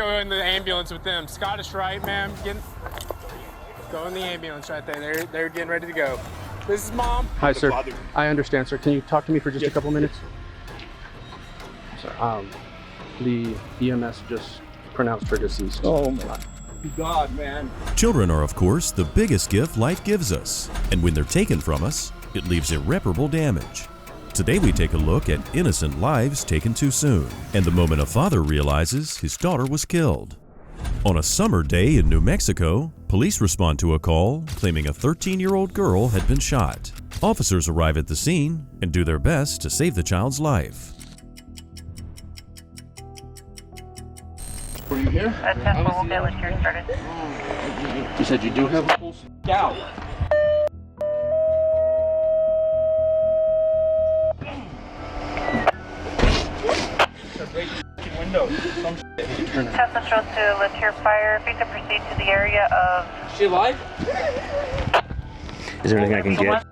go in the ambulance with them. Scottish Rite, ma'am. Go in the ambulance right there. They're getting ready to go. This is Mom. Hi, sir. I understand, sir. Can you talk to me for just a couple minutes? Sir, the EMS just pronounced her deceased. Oh my God, man. Children are, of course, the biggest gift life gives us. And when they're taken from us, it leaves irreparable damage. Today we take a look at innocent lives taken too soon, and the moment a father realizes his daughter was killed. On a summer day in New Mexico, police respond to a call claiming a 13-year-old girl had been shot. Officers arrive at the scene and do their best to save the child's life. Were you here? We'll get with your started. You said you do have a pulse? Down. Windows. Test control to Latier Fire. If you could proceed to the area of... Is she alive? Is there anything I can get?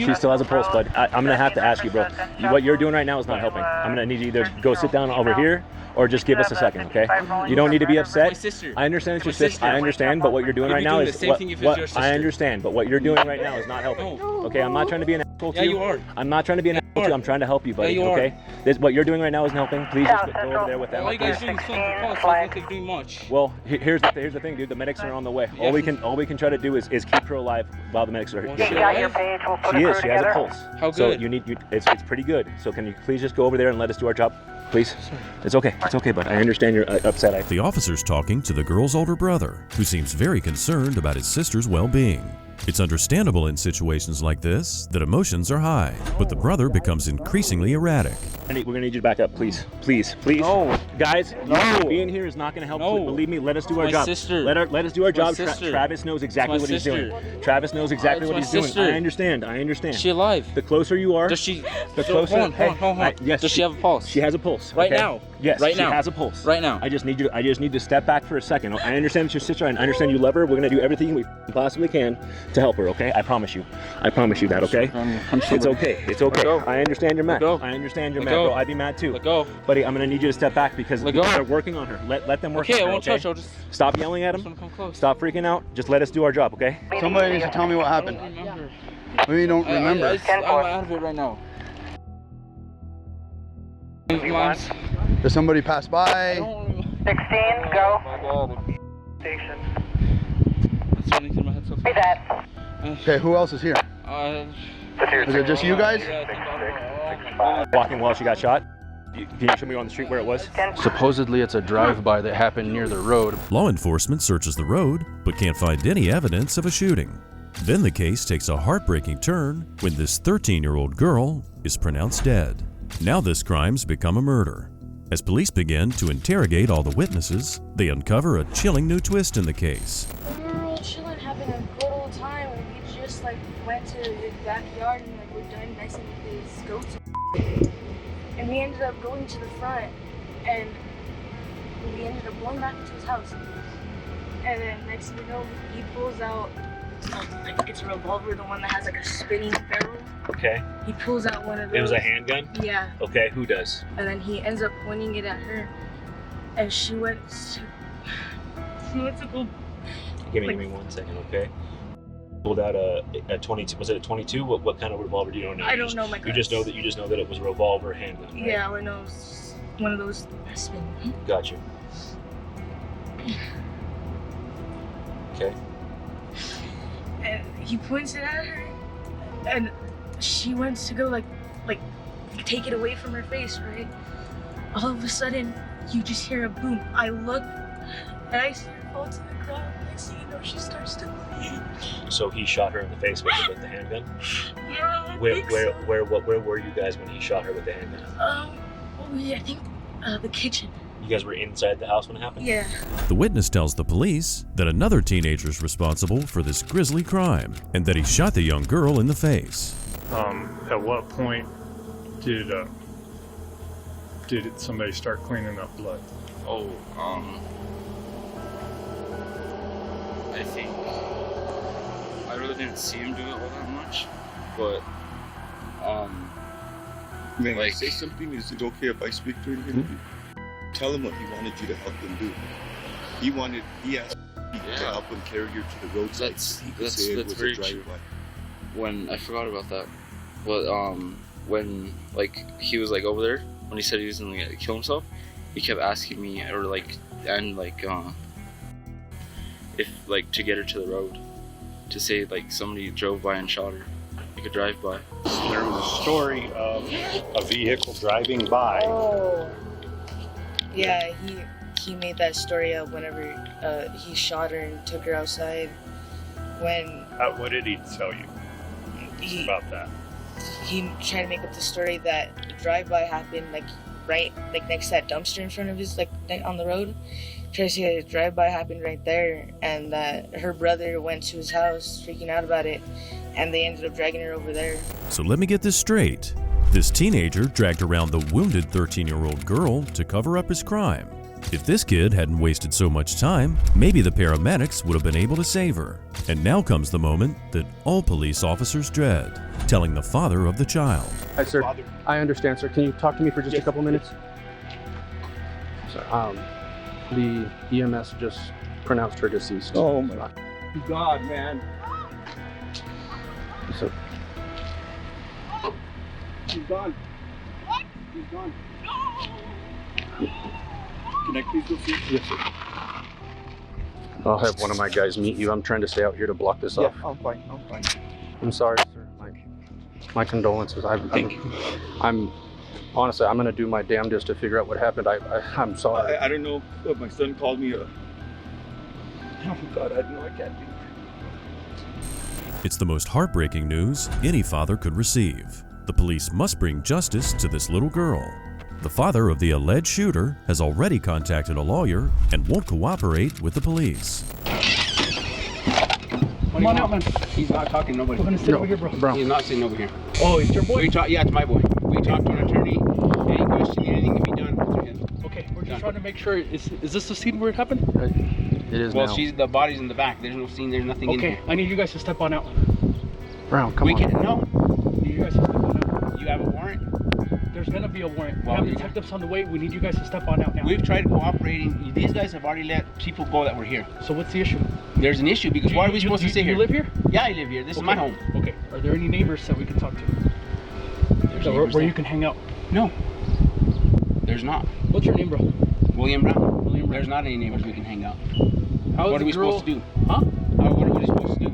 She still has a pulse, bud. I'm gonna have to ask you, bro. What you're doing right now is not helping. I'm gonna need you to either go sit down over here or just give us a second, okay? You don't need to be upset. My sister. I understand it's your sister. I understand, but what you're doing right now is I understand, but what you're doing right now is not helping. Okay, I'm not trying to be an asshole to you. Yeah, you are. I'm not trying to be an asshole to you. I'm trying to help you, buddy. Yeah, you are. Okay? What you're doing right now isn't helping. Please just go over there with them. All you guys doing is filling the pulse. I don't think doing much. Well, here's the thing, dude. The medics are on the way. All we can try to do is keep her alive while the medics are here. She got your page. We'll put She a is. crew She has a together. pulse. How good? So it's pretty good. So can you please just go over there and let us do our job, please? It's okay. It's okay, bud. I understand you're upset. The officer's talking to the girl's older brother, who seems very concerned about his sister's well-being. It's understandable in situations like this that emotions are high, but the brother becomes increasingly erratic. We're gonna need you to back up, please. Please. No. Guys, No. being here is not gonna help. No. Believe me, let us do our My job. sister. Let us do our It's my job. sister. Travis knows exactly It's my what he's sister. doing. Travis knows exactly It's what my he's doing. sister. I understand. Is she alive? The closer you are, Does she? the closer. Hold on. Yes. Does she have a pulse? She has a pulse. Right okay? now? Yes. Right now? She has a pulse. Right now? I just need to step back for a second. I understand it's your sister. I understand you love her. We're gonna do everything we possibly can to help her. Okay? I promise you. I promise you that. Okay? It's okay. It's okay. go. I understand you're mad. go. I understand you're Let mad, go. bro. I'd be mad too. Let go. Buddy, I'm gonna need you to step back because Let go. they're working on her. Let them work Okay, on her. I won't touch. I'll just. Stop yelling at Just them. wanna come close. Stop freaking out. Just let us do our job, okay? Somebody needs to tell me what I happened. don't remember. We don't remember. I'm out of it right now. Does somebody pass by? 16, go. Station. It's running through my head so Be fast. that. Okay, who else is here? Is it just you guys? Walking while she got shot. Can you show me on the street where it was? Supposedly it's a drive-by that happened near the road. Law enforcement searches the road, but can't find any evidence of a shooting. Then the case takes a heartbreaking turn when this 13-year-old girl is pronounced dead. Now this crime's become a murder. As police begin to interrogate all the witnesses, they uncover a chilling new twist in the case. We were all chilling, having a good old time, and we just went to the backyard and we're done messing with his goats. And we ended up going to the front, and we ended up going back to his house. And then next thing you know, he pulls out it's a revolver, the one that has a spinning barrel. Okay. He pulls out one of those. It was a handgun? Yeah. Okay, who does? And then he ends up pointing it at her, and she went to go. Give me 1 second, okay? Pulled out a 22. Was it a 22? What kind of revolver do you know? I don't know my guns. You just know that it was a revolver handgun, right? Yeah, I know. It's one of those spin. Got you. Okay. And he points it at her, and she went to go like take it away from her face, right? All of a sudden, you just hear a boom. I look, and I see her fall to the ground. Next thing you know, she starts to bleed. So he shot her in the face with the handgun? Yeah. Where were you guys when he shot her with the handgun? I think the kitchen. You guys were inside the house when it happened? Yeah. The witness tells the police that another teenager is responsible for this grisly crime and that he shot the young girl in the face. At what point did somebody start cleaning up blood? Oh, I think I really didn't see him do it all that much, but May I say something? Is it okay if I speak to him? tell him what he wanted you to help him do. He asked you to help him carry you to the roadside. That's very true. When I forgot about that, but when like he was like over there, when he said he was gonna kill himself, he kept asking me if like to get her to the road, to say like somebody drove by and shot her, like a drive-by. There was a story of a vehicle driving by. Oh. Yeah, he made that story up whenever he shot her and took her outside. What did he tell you about that? He tried to make up the story that the drive-by happened right next to that dumpster in front of his on the road. Tried to say that a drive-by happened right there, and that her brother went to his house freaking out about it, and they ended up dragging her over there. So let me get this straight. This teenager dragged around the wounded 13-year-old girl to cover up his crime. If this kid hadn't wasted so much time, maybe the paramedics would have been able to save her. And now comes the moment that all police officers dread, telling the father of the child. Hi, sir. I understand, sir. Can you talk to me for just a couple minutes? Sorry. The EMS just pronounced her deceased. Oh my God, man. So, He's gone. He's gone. Can I please go see? yes, sir. I'll have one of my guys meet you. I'm trying to stay out here to block this off. I'm fine. I'm sorry, sir. My condolences. I'm honestly, I'm gonna do my damnedest to figure out what happened. I'm sorry. I don't know, but my son called me. Oh God, I know I can't do. It's the most heartbreaking news any father could receive. The police must bring justice to this little girl. The father of the alleged shooter has already contacted a lawyer and won't cooperate with the police. Come on out, man. He's not talking to nobody. We're gonna sit over here, bro. He's not sitting over here. Oh, it's your boy? Yeah, it's my boy. We talked to an attorney. Any question, anything can be done. Okay, we're just trying to make sure. Is this the scene where it happened? It is well, now. the body's in the back. There's no scene. There's nothing in here. Okay, I need you guys to step on out. Brown, come on. No. Need you guys to step on out. You have a warrant? There's gonna be a warrant. Well, we have detectives on the way. We need you guys to step on out now. We've tried cooperating. These guys have already let people go that were here. So what's the issue? There's an issue because why are we supposed to sit here? You live here? Yeah, I live here. This is my home. Okay. Are there any neighbors that we can talk to? Where you can hang out? No. There's not. What's your name, bro? William Brown. There's not any neighbors we can hang out. What are we supposed to do? Huh? What are we supposed to do?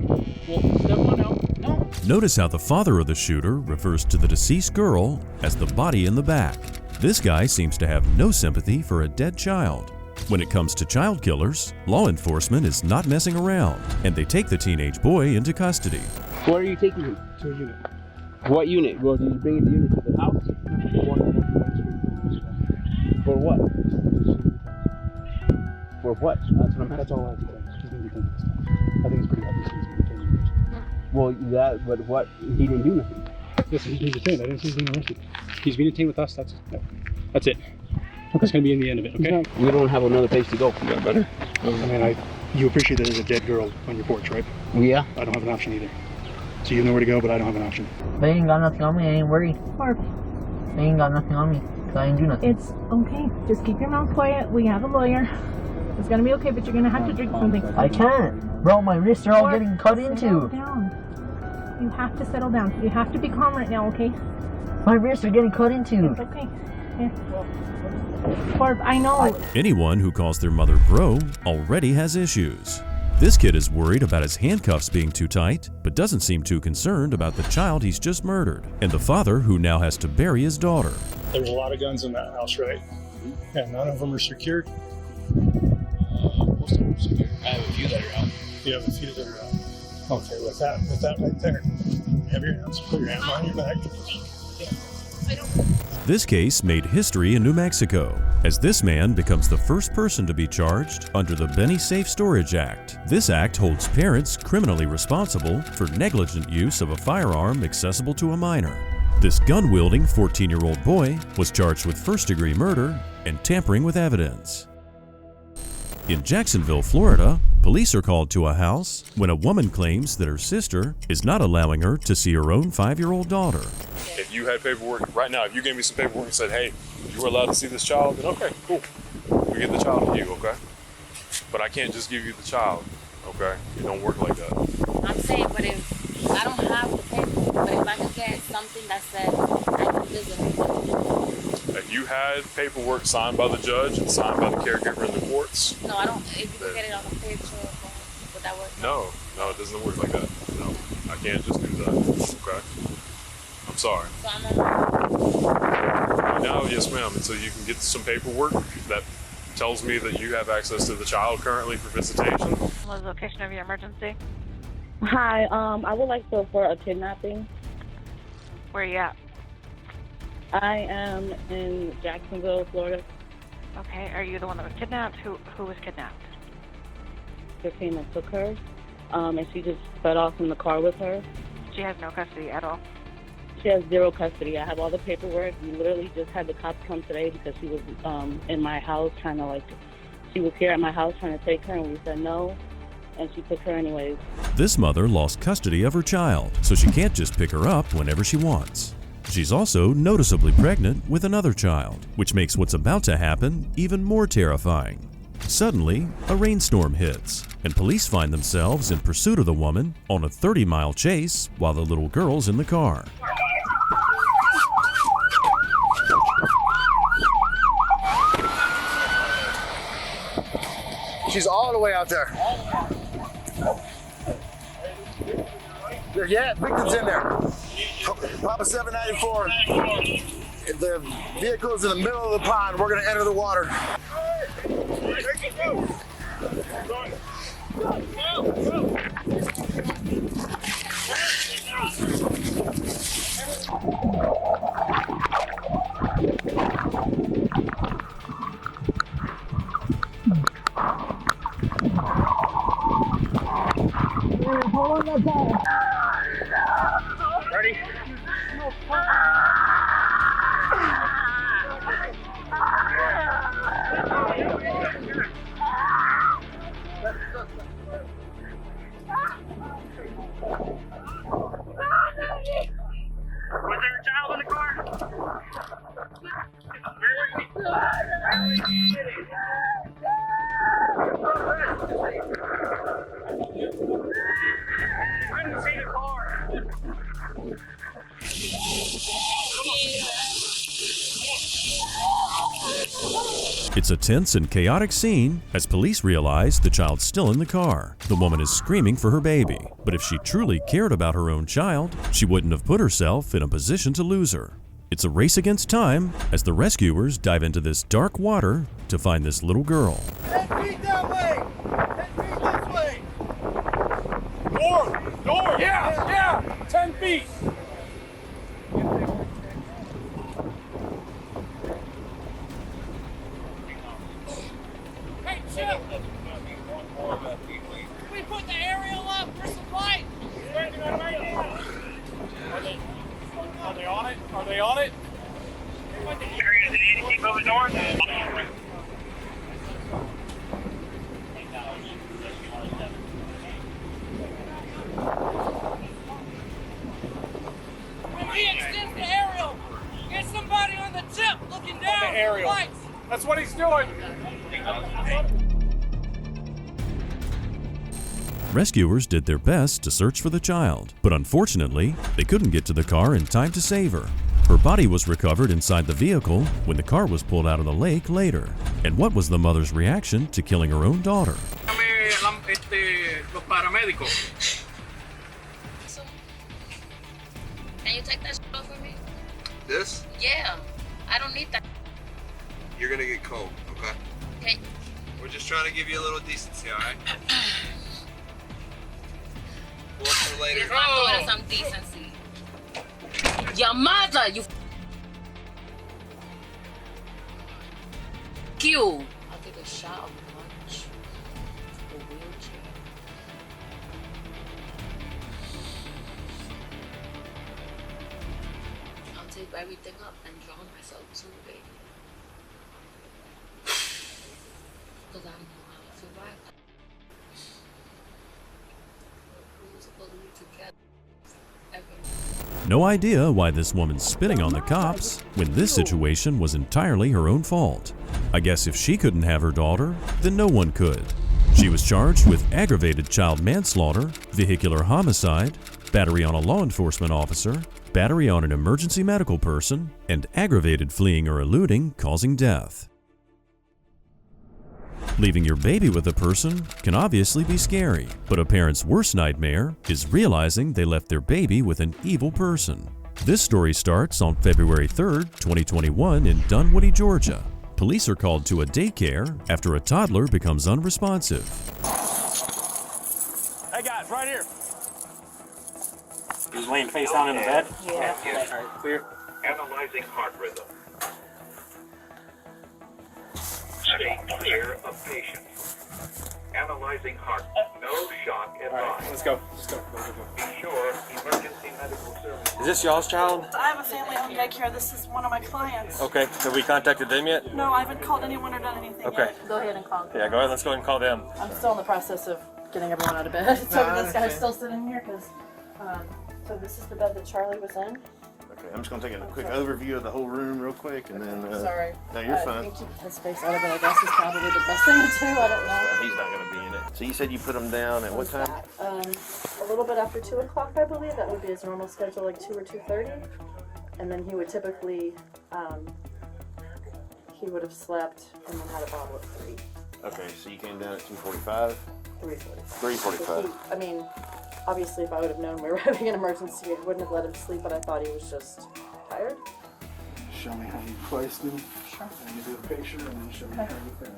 Well, step on out. No. Notice how the father of the shooter refers to the deceased girl as the body in the back. This guy seems to have no sympathy for a dead child. When it comes to child killers, law enforcement is not messing around, and they take the teenage boy into custody. Where are you taking him? To a unit. What unit? Well, did you bring the unit to the house? For what? For what? That's all I have to say. He's gonna be detained. I think it's pretty obvious he's gonna be detained. Well, but what? He didn't do nothing. Yes, he's being detained. I didn't see he's being arrested. He's being detained with us. That's it. That's gonna be in the end of it. Okay. We don't have another place to go. Yeah, better. I mean, you appreciate that there's a dead girl on your porch, right? Yeah. I don't have an option either. So you know where to go, but I don't have an option. They ain't got nothing on me. I ain't worried. Barb, They ain't got nothing on me. So I ain't do nothing. it's okay. Just keep your mouth quiet. We have a lawyer. It's gonna be okay, but you're gonna have to drink something. I can't. Bro, my wrists are all Barb, getting cut settle into. down. You have to settle down. You have to be calm right now, okay? My wrists are getting cut into. It's okay. Here. Barb, I know. Anyone who calls their mother bro already has issues. This kid is worried about his handcuffs being too tight, but doesn't seem too concerned about the child he's just murdered, and the father who now has to bury his daughter. There's a lot of guns in that house, right? And none of them are secured. Most of them are secure. I have a few that are out. You have a few that are out. Okay, with that right there, have your hands, put your hand behind your back. This case made history in New Mexico, as this man becomes the first person to be charged under the Benny Safe Storage Act. This act holds parents criminally responsible for negligent use of a firearm accessible to a minor. This gun-wielding 14-year-old boy was charged with first-degree murder and tampering with evidence. In Jacksonville, Florida, police are called to a house when a woman claims that her sister is not allowing her to see her own 5-year-old daughter. If you had paperwork right now, if you gave me some paperwork and said, hey, you were allowed to see this child, then okay, cool. we get the child to you, okay? But I can't just give you the child, okay? It don't work like that. I'm saying, but if I don't have the paper, but if I could get something that said I can visit her. If you had paperwork signed by the judge and signed by the caregiver in the courts. No, I don't. If you could get it on a picture, would that work? No, it doesn't work like that. No, I can't just do that, okay? I'm sorry. So I'm No, yes ma'am, until you can get some paperwork that tells me that you have access to the child currently for visitation. What is the location of your emergency? Hi, I would like to report a kidnapping. Where are you at? I am in Jacksonville, Florida. Okay, are you the one that was kidnapped? Who was kidnapped? They came and took her, and she just sped off in the car with her. She has no custody at all? She has zero custody. I have all the paperwork. We literally just had the cops come today because she was in my house trying to, she was here at my house trying to take her, and we said no, and she took her anyways. This mother lost custody of her child, so she can't just pick her up whenever she wants. She's also noticeably pregnant with another child, which makes what's about to happen even more terrifying. Suddenly, a rainstorm hits, and police find themselves in pursuit of the woman on a 30-mile chase while the little girl's in the car. She's all the way out there. Yeah, victim's in there. Papa 794. The vehicle's in the middle of the pond. We're gonna enter the water. Hold on that Ready? Was there a child in the car? Couldn't see the car. It's a tense and chaotic scene as police realize the child's still in the car. The woman is screaming for her baby, but if she truly cared about her own child, she wouldn't have put herself in a position to lose her. It's a race against time as the rescuers dive into this dark water to find this little girl. 10 feet that way! 10 feet this way! Door! Yeah! 10 feet! Hey, Chip! We put the aerial up for some light! Are they on it? Are they on it? Area, did you keep moving north? When he extends the aerial, get somebody on the tip looking down. On the aerial. Lights. That's what he's doing. Rescuers did their best to search for the child, but unfortunately, they couldn't get to the car in time to save her. Her body was recovered inside the vehicle when the car was pulled out of the lake later. And what was the mother's reaction to killing her own daughter? Los paramédicos. Can you take that shit off for me? This? Yeah, I don't need that. You're gonna get cold, okay? Okay. We're just trying to give you a little decency, alright? We'll look for later. Give my daughter some decency. Your mother, you Q. I'll take a shot of lunch. The wheelchair. I'll take everything up and drown myself too, baby. Because I know how to survive. Who's believe together? no idea why this woman's spitting on the cops when this situation was entirely her own fault. I guess if she couldn't have her daughter, then no one could. She was charged with aggravated child manslaughter, vehicular homicide, battery on a law enforcement officer, battery on an emergency medical person, and aggravated fleeing or eluding causing death. Leaving your baby with a person can obviously be scary, but a parent's worst nightmare is realizing they left their baby with an evil person. This story starts on February 3rd, 2021 in Dunwoody, Georgia. Police are called to a daycare after a toddler becomes unresponsive. Hey guys, right here. He's laying face down in the bed? Yeah. All right, clear. Analyzing heart rhythm. Stay clear of patient. Analyzing heart. No shock advised. Let's go. Let's go. Be sure emergency medical services. Is this y'all's child? I have a family-owned daycare. This is one of my clients. Okay. Have we contacted them yet? No, I haven't called anyone or done anything Okay. yet. Go ahead and call them. Yeah, go ahead. Let's go ahead and call them. I'm still in the process of getting everyone out of bed. So this guy's still sitting here because, so this is the bed that Charlie was in. Okay, I'm just going to take a quick overview of the whole room real quick and then... Sorry. No, you're fine. I think keep his face out of it, I guess, is probably the best thing to do. I don't know. He's not going to be in it. So you said you put him down at what time? A little bit after 2 o'clock, I believe. That would be his normal schedule, like 2 or 2:30. And then he would typically, he would have slept and then had a bottle at 3. Okay, so you came down at 2:45? 3:45. 3:45. I mean, obviously, if I would have known we were having an emergency, I wouldn't have let him sleep, but I thought he was just tired. Show me how you placed him. Sure. And you do a picture and then show me how you put him.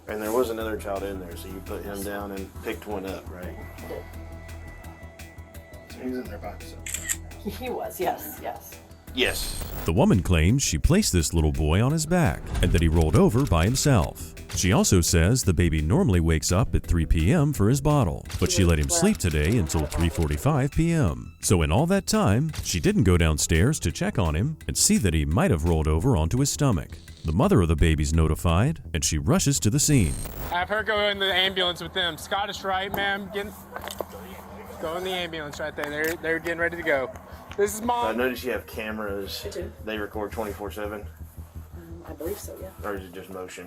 And there was another child in there, so you put him down and picked one up, right? I did. So he's in there by himself. He was, yes, yes. Yes. The woman claims she placed this little boy on his back and that he rolled over by himself. She also says the baby normally wakes up at 3 p.m. for his bottle, but she let him sleep today until 3:45 p.m. So in all that time, she didn't go downstairs to check on him and see that he might have rolled over onto his stomach. The mother of the baby's notified, and she rushes to the scene. Have her go in the ambulance with them. Scottish Rite, ma'am. Go in the ambulance right there. They're getting ready to go. This is Mom. So I noticed you have cameras. I do. They record 24/7? I believe so, yeah. Or is it just motion?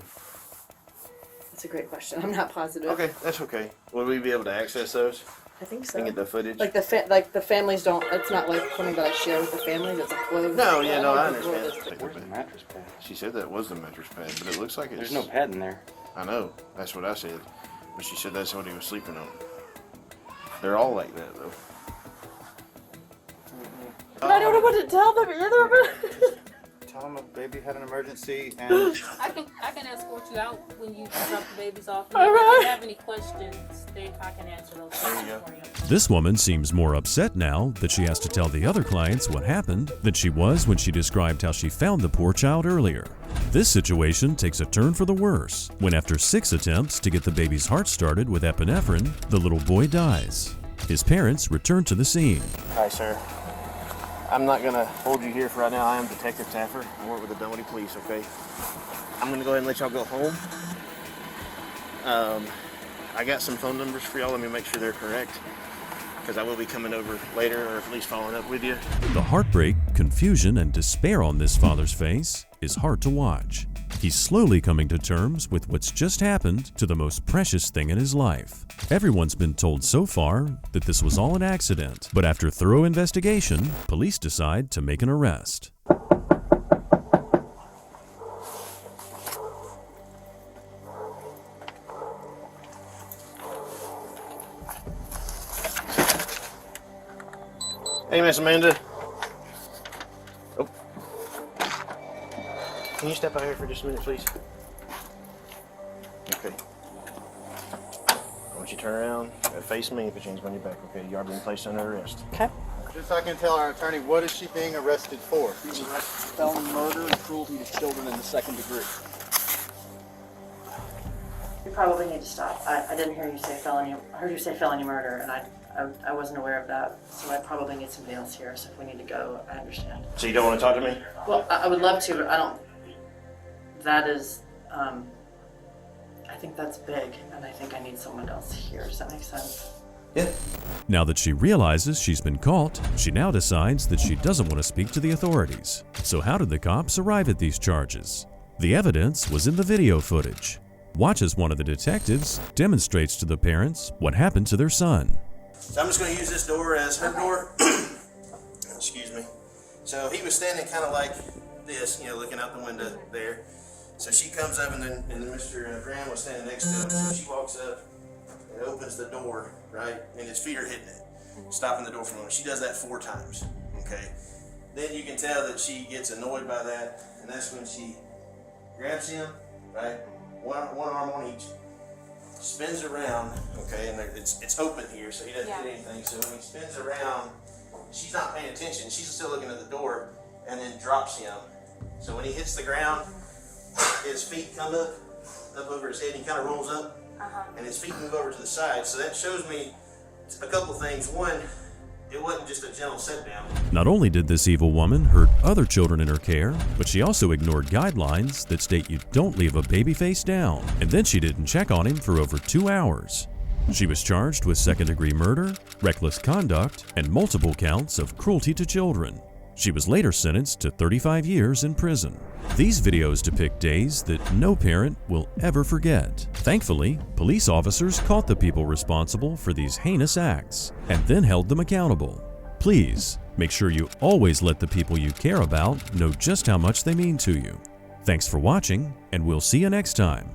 That's a great question. I'm not positive. Okay, that's okay. Will we be able to access those? I think so. And get the footage? Like the families don't. It's not like something that I share with the families. It's a closed. No, yeah, no, I understand. Where's the mattress pad? She said that was the mattress pad, but it looks like it's... There's no pad in there. I know. That's what I said. But she said that's what he was sleeping on. They're all like that, though. I don't know what to tell them either. Tell them a baby had an emergency and... I can escort you out when you drop the babies off. All right. If you have any questions, I can answer those questions for you. This woman seems more upset now that she has to tell the other clients what happened than she was when she described how she found the poor child earlier. This situation takes a turn for the worse when after 6 attempts to get the baby's heart started with epinephrine, the little boy dies. His parents return to the scene. Hi, sir. I'm not going to hold you here for right now. I am Detective Taffer. I work with the Dunwoody Police, okay? I'm going to go ahead and let y'all go home. I got some phone numbers for y'all. Let me make sure they're correct, because I will be coming over later, or at least following up with you. The heartbreak, confusion, and despair on this father's face is hard to watch. He's slowly coming to terms with what's just happened to the most precious thing in his life. Everyone's been told so far that this was all an accident, but after thorough investigation, police decide to make an arrest. Hey, Miss Amanda. Oh. Can you step out here for just a minute, please? Okay. I want you to turn around, face me, put your hands on your back, okay? You are being placed under arrest. Okay. Just so I can tell our attorney, what is she being arrested for? She's arrested for felony murder and cruelty to children in the 2nd degree. You probably need to stop. I didn't hear you say felony. I heard you say felony murder, and I wasn't aware of that. So I probably need somebody else here. So if we need to go, I understand. So you don't want to talk to me? Well, I would love to, but I don't. that is, I think that's big, and I think I need someone else here. Does that make sense? Yeah. Now that she realizes she's been caught, she now decides that she doesn't want to speak to the authorities. So how did the cops arrive at these charges? The evidence was in the video footage. Watch as one of the detectives demonstrates to the parents what happened to their son. So I'm just going to use this door as her door. Excuse me. So he was standing kind of like this, looking out the window there. So she comes up, and then Mr. Graham was standing next to him. So she walks up and opens the door, right? And his feet are hitting it, stopping the door from him. She does that 4 times, okay? Then you can tell that she gets annoyed by that, and that's when she grabs him, right? One arm on each, spins around, okay? And it's open here, so he doesn't hit anything. So when he spins around, she's not paying attention. She's still looking at the door, and then drops him. So when he hits the ground, his feet come up over his head. He kind of rolls up, and his feet move over to the side. So that shows me a couple things. One, it wasn't just a gentle sit down. Not only did this evil woman hurt other children in her care, but she also ignored guidelines that state you don't leave a baby face down. And then she didn't check on him for over 2 hours. She was charged with second-degree murder, reckless conduct, and multiple counts of cruelty to children. She was later sentenced to 35 years in prison. These videos depict days that no parent will ever forget. Thankfully, police officers caught the people responsible for these heinous acts and then held them accountable. Please, make sure you always let the people you care about know just how much they mean to you. Thanks for watching, and we'll see you next time.